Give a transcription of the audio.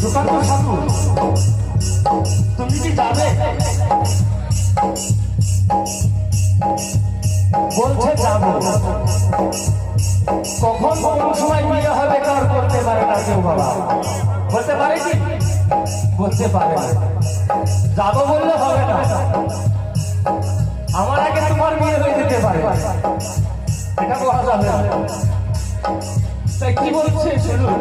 সুকান্ত সাধু, তুমি কি যাবে? বলছে যাবো। কখন কোন সময় বিয়ে হবে কার করতে পারে না কেউ বাবা। বলতে পারে কি? বলতে পারে না। যাবো বললে হবে না, আমার আগে তোমার বিয়ে হয়ে যেতে পারে, এটা বলা যাবে না। তাই কি বলছে শুনুন।